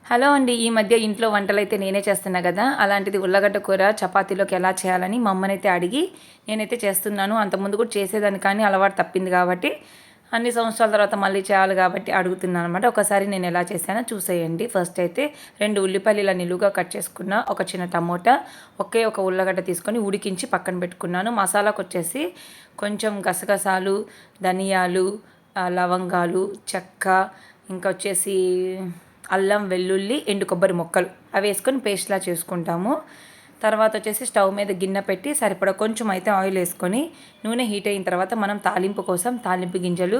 Hello అండి. ఈ మధ్య ఇంట్లో వంటలైతే నేనే చేస్తున్నా కదా! అలాంటిది ఉల్లగడ్డ కూర చపాతీలోకి ఎలా చేయాలని మా అమ్మనైతే అడిగి నేనైతే చేస్తున్నాను. అంతకుముందు కూడా చేసేదాన్ని కానీ అలవాటు తప్పింది కాబట్టి అన్ని సంవత్సరాల తర్వాత మళ్ళీ చేయాలి కాబట్టి అడుగుతున్నాను అనమాట. ఒకసారి నేను ఎలా చేశానో చూసేయండి. ఫస్ట్ అయితే 2 ఉల్లిపాయలు ఇలా నిలువుగా కట్ చేసుకున్న, ఒక చిన్న టమోటా, ఒకే ఒక ఉల్లగడ్డ తీసుకొని ఉడికించి పక్కన పెట్టుకున్నాను. మసాలాకు వచ్చేసి కొంచెం గసగసాలు, ధనియాలు, లవంగాలు, చెక్క, ఇంకా వచ్చేసి అల్లం, వెల్లుల్లి, ఎండు కొబ్బరి ముక్కలు అవి వేసుకొని పేస్ట్లా చేసుకుంటాము. తర్వాత వచ్చేసి స్టవ్ మీద గిన్నె పెట్టి సరిపడా కొంచెం అయితే ఆయిల్ వేసుకొని నూనె హీట్ అయిన తర్వాత మనం తాలింపు కోసం తాలింపు గింజలు,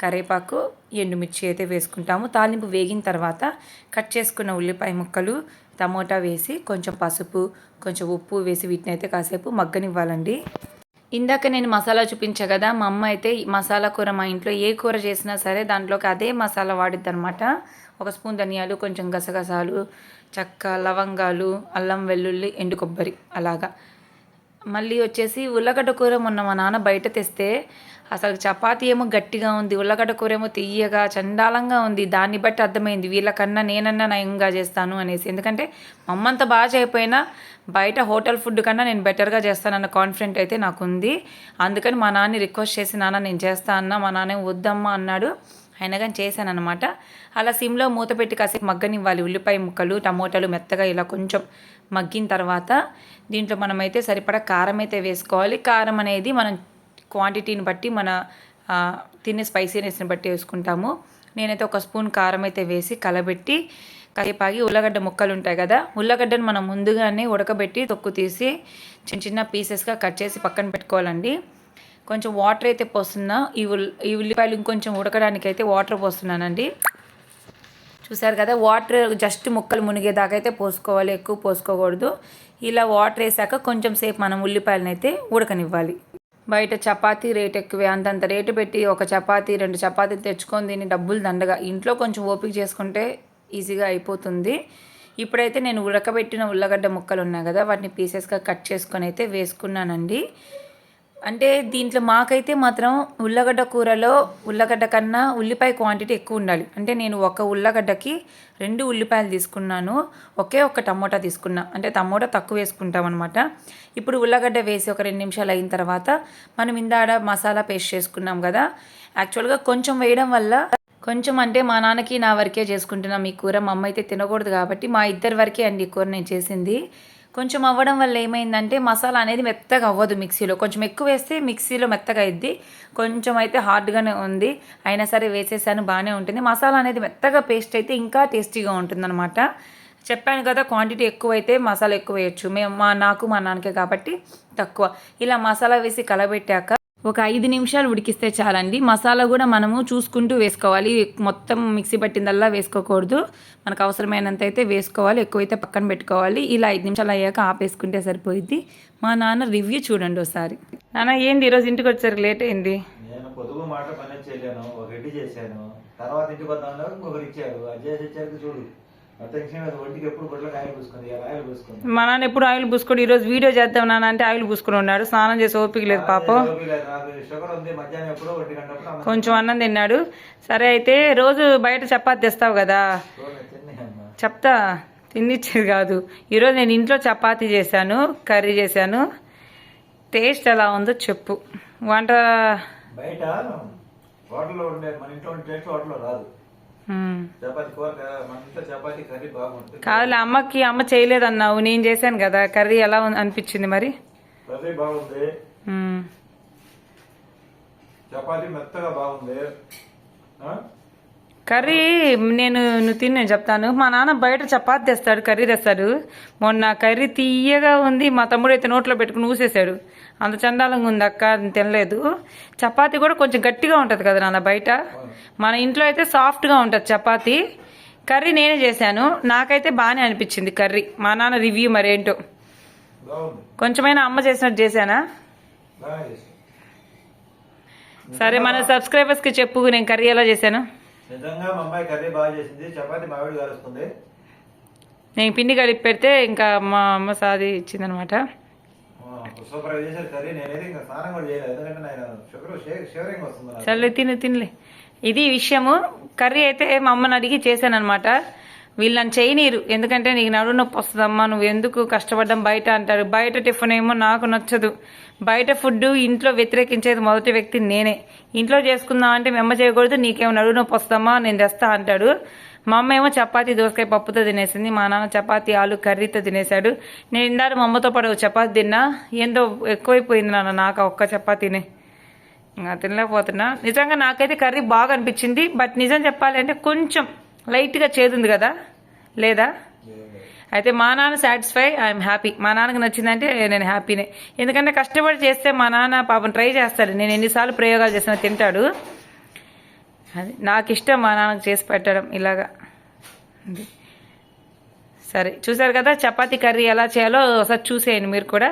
కరివేపాకు, ఎండుమిర్చి అయితే వేసుకుంటాము. తాలింపు వేగిన తర్వాత కట్ చేసుకున్న ఉల్లిపాయ ముక్కలు, టమోటా వేసి కొంచెం పసుపు, కొంచెం ఉప్పు వేసి వీటిని అయితే కాసేపు మగ్గనివ్వాలండి. ఇందాక నేను మసాలా చూపించా కదా, మా అమ్మ అయితే మసాలా కూర మా ఇంట్లో ఏ కూర చేసినా సరే దాంట్లోకి అదే మసాలా వాడిద్ది అనమాట. ఒక స్పూన్ ధనియాలు, కొంచెం గసగసాలు, చెక్క, లవంగాలు, అల్లం, వెల్లుల్లి, ఎండు కొబ్బరి అలాగా. మళ్ళీ వచ్చేసి ఉల్లగడ్డ కూర మొన్న మా నాన్న బయట తెస్తే అసలు చపాతీ ఏమో గట్టిగా ఉంది, ఉల్లగడ్డ కూర ఏమో తియ్యగా చండాలంగా ఉంది. దాన్ని బట్టి అర్థమైంది వీళ్ళకన్నా నేనన్నా నయంగా చేస్తాను అనేసి. ఎందుకంటే మా అమ్మ అంత బాగా చేయకపోయినా బయట హోటల్ ఫుడ్ కన్నా నేను బెటర్గా చేస్తానన్న కాన్ఫిడెంట్ అయితే నాకు ఉంది. అందుకని మా నాన్నని రిక్వెస్ట్ చేసి, నాన్న నేను చేస్తా అన్నా, మా నాన్న వద్దమ్మా అన్నాడు. అయినా కానీ చేశాను అనమాట. అలా సిమ్లో మూత పెట్టి కాసేపు మగ్గనివ్వాలి. ఉల్లిపాయ ముక్కలు, టమోటాలు మెత్తగా ఇలా కొంచెం మగ్గిన తర్వాత దీంట్లో మనమైతే సరిపడా కారం అయితే వేసుకోవాలి. కారం అనేది మనం క్వాంటిటీని బట్టి మన తినే స్పైసీనెస్ని బట్టి వేసుకుంటాము. నేనైతే ఒక స్పూన్ కారం అయితే వేసి కలబెట్టి కాసేపాగి ఉల్లగడ్డ ముక్కలు ఉంటాయి కదా, ఉల్లగడ్డను మనం ముందుగానే ఉడకబెట్టి తొక్కు తీసి చిన్న చిన్న పీసెస్గా కట్ చేసి పక్కన పెట్టుకోవాలండి. కొంచెం వాటర్ అయితే పోస్తున్నా. ఈ ఉల్లిపాయలు ఇంకొంచెం ఉడకడానికి అయితే వాటర్ పోస్తున్నానండి. చూసారు కదా, వాటర్ జస్ట్ ముక్కలు మునిగేదాకా అయితే పోసుకోవాలి, ఎక్కువ పోసుకోకూడదు. ఇలా వాటర్ వేసాక కొంచెం సేపు మనం ఉల్లిపాయలను అయితే ఉడకనివ్వాలి. బయట చపాతీ రేట్ ఎక్కువే, అంతంత రేటు పెట్టి ఒక చపాతీ 2 చపాతీలు తెచ్చుకొని దీన్ని డబ్బులు దండగా. ఇంట్లో కొంచెం ఓపిక చేసుకుంటే ఈజీగా అయిపోతుంది. ఇప్పుడైతే నేను ఉడకబెట్టిన ఉల్లగడ్డ ముక్కలు ఉన్నాయి కదా, వాటిని పీసెస్గా కట్ చేసుకొని అయితే వేసుకున్నానండి. అంటే దీంట్లో మాకైతే మాత్రం ఉల్లగడ్డ కూరలో ఉల్లగడ్డ కన్నా ఉల్లిపాయ క్వాంటిటీ ఎక్కువ ఉండాలి. అంటే నేను ఒక ఉల్లగడ్డకి 2 ఉల్లిపాయలు తీసుకున్నాను, ఒకే ఒక టమోటా తీసుకున్నా. అంటే టమోటా తక్కువ వేసుకుంటాం అనమాట. ఇప్పుడు ఉల్లగడ్డ వేసి ఒక 2 నిమిషాలు అయిన తర్వాత మనం ఇందాడ మసాలా పేస్ట్ చేసుకున్నాం కదా, యాక్చువల్గా కొంచెం వేయడం వల్ల, కొంచెం అంటే మా నాన్నకి నా వరకే చేసుకుంటున్నాం ఈ కూర. మా అమ్మ అయితే తినకూడదు కాబట్టి మా ఇద్దరి వరకే అండి ఈ కూర నేను చేసింది. కొంచెం అవ్వడం వల్ల ఏమైందంటే మసాలా అనేది మెత్తగా అవ్వదు మిక్సీలో. కొంచెం ఎక్కువ వేస్తే మిక్సీలో మెత్తగా అయింది, కొంచెం అయితే హార్డ్గానే ఉంది. అయినా సరే వేసేసాను, బాగానే ఉంటుంది. మసాలా అనేది మెత్తగా పేస్ట్ అయితే ఇంకా టేస్టీగా ఉంటుందన్నమాట. చెప్పాను కదా, క్వాంటిటీ ఎక్కువ అయితే మసాలా ఎక్కువ వేయచ్చు. నాకు మా నాన్నకే కాబట్టి తక్కువ. ఇలా మసాలా వేసి కలబెట్టాక ఒక 5 నిమిషాలు ఉడికిస్తే చాలండి. మసాలా కూడా మనము చూసుకుంటూ వేసుకోవాలి, మొత్తం మిక్సీ పట్టిందల్లా వేసుకోకూడదు. మనకు అవసరమైనంత అయితే వేసుకోవాలి, ఎక్కువైతే పక్కన పెట్టుకోవాలి. ఇలా 5 నిమిషాలు అయ్యాక ఆపేసుకుంటే సరిపోయింది. మా నాన్న రివ్యూ చూడండి ఒకసారి. నాన్న ఏంది ఈరోజు ఇంటికి వచ్చేసరికి లేట్ అయింది? నేను పొదుగు మాట పని చేయలేను, ఒక రెడ్డి చేశాను. తర్వాత ఇంటికి వద్దాం ఇంకొకరు ఇచ్చారు, అది చేసి ఇచ్చారు చూడు. ఒంటికి ఎప్పుడు బొట్లకి ఆయిల్ పూసుకుంది, ఆయిల్ పూసుకుంది. మా నాన్న ఎప్పుడు ఆయిల్ పూసుకోండి, ఈరోజు వీడియో చేద్దాం నాన్న అంటే ఆయిల్ పూసుకుని ఉన్నాడు. స్నానం చేసి ఓపిక లేదు పాపం. షుగర్ ఉంది, మధ్యాహ్నం ఎప్పుడో 1 గంటప్పుడు కొంచెం అన్నం తిన్నాడు. సరే అయితే రోజు బయట చపాతి తెస్తావు కదా, చెప్తా, తినిచ్చేది కాదు. ఈరోజు నేను ఇంట్లో చపాతీ చేశాను, కర్రీ చేశాను. టేస్ట్ ఎలా ఉందో చెప్పు. వంట బయట హోటల్లో ఉండే మన ఇంట్లో టేస్ట్ హోటల్లో రాదు. చపాతీ కూర మన ఇంట్లో చపాతీ కర్రీ బాగుంటుంది. కాదులే, అమ్మ చేయలేదన్నావు, నేను చేశాను కదా. కర్రీ ఎలా అనిపించింది మరి? కర్రీ బాగుంది, చపాతీ మెత్తగా బాగుంది. కర్రీ నువ్వు తిని చెప్తాను. మా నాన్న బయట చపాతి తెస్తాడు, కర్రీ తెస్తాడు. మొన్న కర్రీ తీయగా ఉంది, మా తమ్ముడు అయితే నోట్లో పెట్టుకుని ఊసేసాడు. అంత చండాలంగా ఉంది అక్క, తినలేదు. చపాతీ కూడా కొంచెం గట్టిగా ఉంటుంది కదా నాన్న బయట, మన ఇంట్లో అయితే సాఫ్ట్గా ఉంటుంది చపాతీ. కర్రీ నేనే చేశాను, నాకైతే బాగానే అనిపించింది కర్రీ. మా నాన్న రివ్యూ మరేంటో. కొంచెమైనా అమ్మ చేసినట్టు చేశానా? సరే, మన సబ్స్క్రైబర్స్కి చెప్పు నేను కర్రీ ఎలా చేశాను. నిజంగా మా అమ్మాయి కర్రీ బాగా చేసింది, చపాతీ మావిడి కలుస్తుంది. నేను పిండి కలిపి పెడితే ఇంకా మా అమ్మ సాది ఇచ్చిందనమాట. సూపర్గా చేశారు కర్రీ. నేనైతే ఇంకా స్నానం కూడా చేయలేదు, ఎందుకంటే నేను షుగరింగ్ వస్తుంది. సర్లే తినలే. ఇది విషయము. కర్రీ అయితే మా అమ్మని అడిగి చేశాను అనమాట. వీళ్ళు నన్ను చేయనీరు, ఎందుకంటే నీకు నడువు నొప్పి వస్తుందమ్మా, నువ్వు ఎందుకు కష్టపడ్డం బయట అంటారు. బయట టిఫిన్ ఏమో నాకు నచ్చదు. బయట ఫుడ్ ఇంట్లో వ్యతిరేకించేది మొదటి వ్యక్తి నేనే. ఇంట్లో చేసుకుందాం అంటే మీ అమ్మ చేయకూడదు, నీకేమో నడువు నొప్పి వస్తామా నేను తెస్తా అంటాడు. మా అమ్మ ఏమో చపాతీ దోసకాయ పప్పుతో తినేసింది, మా నాన్న చపాతీ ఆలు కర్రీతో తినేశాడు. నేను ఇందాక మా అమ్మతో పాటు చపాతీ తిన్నా, ఏందో ఎక్కువైపోయింది నాన్న నాకు ఒక్క చపాతీనే, ఇంకా తినలేకపోతున్నా. నిజంగా నాకైతే కర్రీ బాగా అనిపించింది, బట్ నిజం చెప్పాలి అంటే కొంచెం లైట్గా చేదుంది కదా, లేదా? అయితే మా నాన్న సాటిస్ఫై, ఐఎమ్ హ్యాపీ. మా నాన్నకి నచ్చిందంటే నేను హ్యాపీనే, ఎందుకంటే కష్టపడి చేస్తే మా నాన్న పాపం ట్రై చేస్తాడు. నేను ఎన్నిసార్లు ప్రయోగాలు చేసినా తింటాడు. అది నాకు ఇష్టం మా నాన్నకు చేసి పెట్టడం ఇలాగా. సరే చూసారు కదా చపాతీ కర్రీ ఎలా చేయాలో ఒకసారి చూసేయండి మీరు కూడా.